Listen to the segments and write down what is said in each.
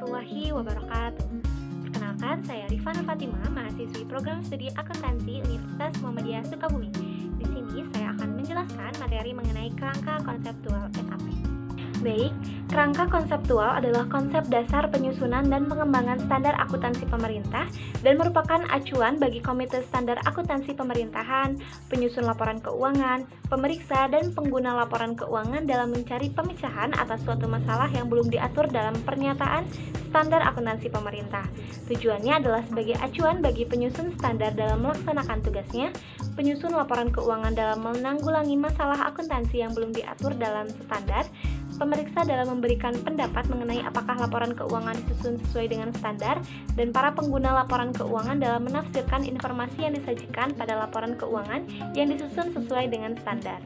warahmatullahi wabarakatuh. Perkenalkan, saya Rifana Fatima, mahasiswi program studi akuntansi Universitas Muhammadiyah Sukabumi. Di sini saya akan menjelaskan materi mengenai kerangka konseptual SAP. Baik, kerangka konseptual adalah konsep dasar penyusunan dan pengembangan standar akuntansi pemerintah dan merupakan acuan bagi Komite Standar Akuntansi Pemerintahan, penyusun laporan keuangan, pemeriksa, dan pengguna laporan keuangan dalam mencari pemecahan atas suatu masalah yang belum diatur dalam pernyataan standar akuntansi pemerintah. Tujuannya adalah sebagai acuan bagi penyusun standar dalam melaksanakan tugasnya, penyusun laporan keuangan dalam menanggulangi masalah akuntansi yang belum diatur dalam standar, pemeriksa dalam memberikan pendapat mengenai apakah laporan keuangan disusun sesuai dengan standar, dan para pengguna laporan keuangan dalam menafsirkan informasi yang disajikan pada laporan keuangan yang disusun sesuai dengan standar.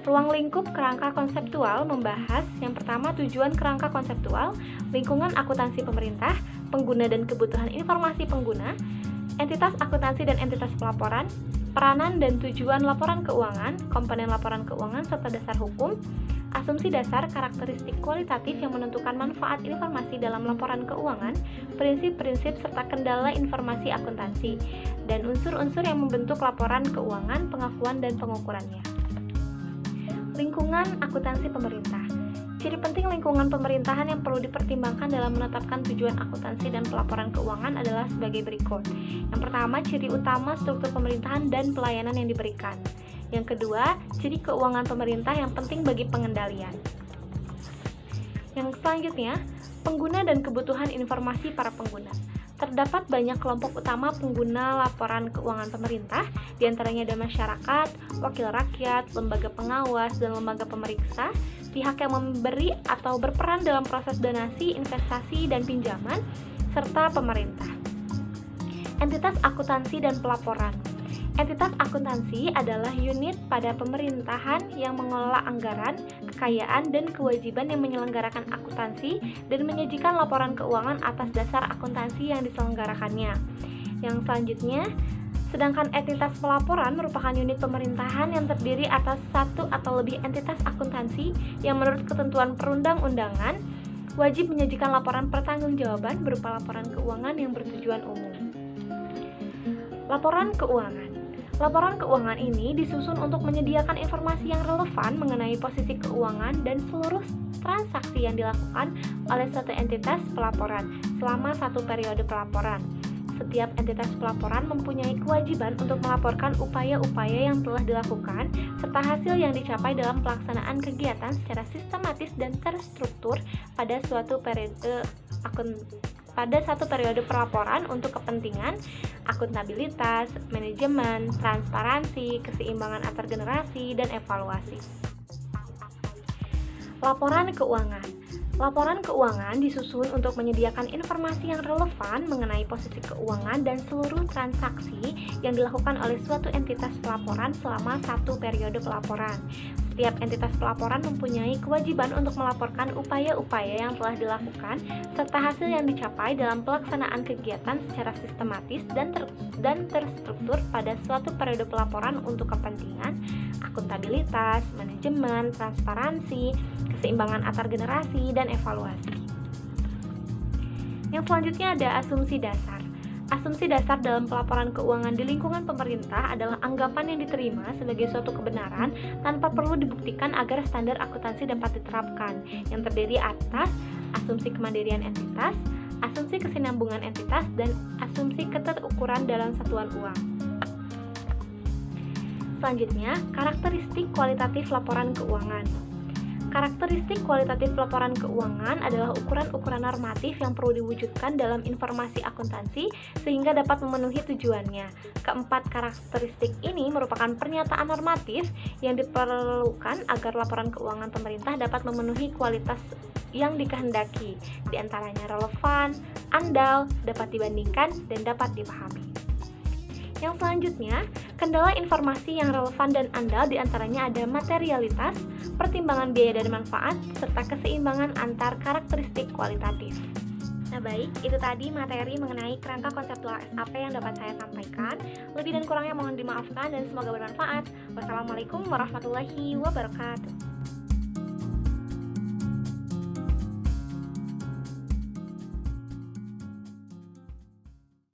Ruang lingkup kerangka konseptual membahas yang pertama tujuan kerangka konseptual, lingkungan akuntansi pemerintah, pengguna dan kebutuhan informasi pengguna, entitas akuntansi dan entitas pelaporan, peranan dan tujuan laporan keuangan, komponen laporan keuangan serta dasar hukum, asumsi dasar karakteristik kualitatif yang menentukan manfaat informasi dalam laporan keuangan, prinsip-prinsip serta kendala informasi akuntansi, dan unsur-unsur yang membentuk laporan keuangan, pengakuan dan pengukurannya. Lingkungan akuntansi pemerintah. Ciri penting lingkungan pemerintahan yang perlu dipertimbangkan dalam menetapkan tujuan akuntansi dan pelaporan keuangan adalah sebagai berikut. Yang pertama, ciri utama struktur pemerintahan dan pelayanan yang diberikan. Yang kedua, ciri keuangan pemerintah yang penting bagi pengendalian. Yang selanjutnya, pengguna dan kebutuhan informasi para pengguna. Terdapat banyak kelompok utama pengguna laporan keuangan pemerintah, diantaranya ada masyarakat, wakil rakyat, lembaga pengawas, dan lembaga pemeriksa, pihak yang memberi atau berperan dalam proses donasi, investasi, dan pinjaman, serta pemerintah. Entitas akuntansi dan pelaporan. Entitas akuntansi adalah unit pada pemerintahan yang mengelola anggaran, kekayaan, dan kewajiban yang menyelenggarakan akuntansi dan menyajikan laporan keuangan atas dasar akuntansi yang diselenggarakannya. Yang selanjutnya, sedangkan entitas pelaporan merupakan unit pemerintahan yang terdiri atas satu atau lebih entitas akuntansi yang menurut ketentuan perundang-undangan wajib menyajikan laporan pertanggungjawaban berupa laporan keuangan yang bertujuan umum. Laporan keuangan. Laporan keuangan ini disusun untuk menyediakan informasi yang relevan mengenai posisi keuangan dan seluruh transaksi yang dilakukan oleh suatu entitas pelaporan selama satu periode pelaporan. Setiap entitas pelaporan mempunyai kewajiban untuk melaporkan upaya-upaya yang telah dilakukan serta hasil yang dicapai dalam pelaksanaan kegiatan secara sistematis dan terstruktur pada suatu periode pelaporan untuk kepentingan akuntabilitas, manajemen, transparansi, keseimbangan antar generasi, dan evaluasi. Laporan keuangan. Laporan keuangan disusun untuk menyediakan informasi yang relevan mengenai posisi keuangan dan seluruh transaksi yang dilakukan oleh suatu entitas pelaporan selama satu periode pelaporan. Setiap entitas pelaporan mempunyai kewajiban untuk melaporkan upaya-upaya yang telah dilakukan serta hasil yang dicapai dalam pelaksanaan kegiatan secara sistematis dan terstruktur pada suatu periode pelaporan untuk kepentingan akuntabilitas, manajemen, transparansi, keseimbangan antar generasi, dan evaluasi. Yang selanjutnya ada asumsi dasar. Asumsi dasar dalam pelaporan keuangan di lingkungan pemerintah adalah anggapan yang diterima sebagai suatu kebenaran tanpa perlu dibuktikan agar standar akuntansi dapat diterapkan, yang terdiri atas asumsi kemandirian entitas, asumsi kesinambungan entitas, dan asumsi keterukuran dalam satuan uang. Selanjutnya, karakteristik kualitatif laporan keuangan. Karakteristik kualitatif laporan keuangan adalah ukuran-ukuran normatif yang perlu diwujudkan dalam informasi akuntansi sehingga dapat memenuhi tujuannya. Keempat karakteristik ini merupakan pernyataan normatif yang diperlukan agar laporan keuangan pemerintah dapat memenuhi kualitas yang dikehendaki, diantaranya relevan, andal, dapat dibandingkan, dan dapat dipahami. Yang selanjutnya, kendala informasi yang relevan dan andal diantaranya ada materialitas, pertimbangan biaya dan manfaat, serta keseimbangan antar karakteristik kualitatif. Nah baik, itu tadi materi mengenai kerangka konseptual SAP yang dapat saya sampaikan. Lebih dan kurangnya mohon dimaafkan dan semoga bermanfaat. Wassalamualaikum warahmatullahi wabarakatuh.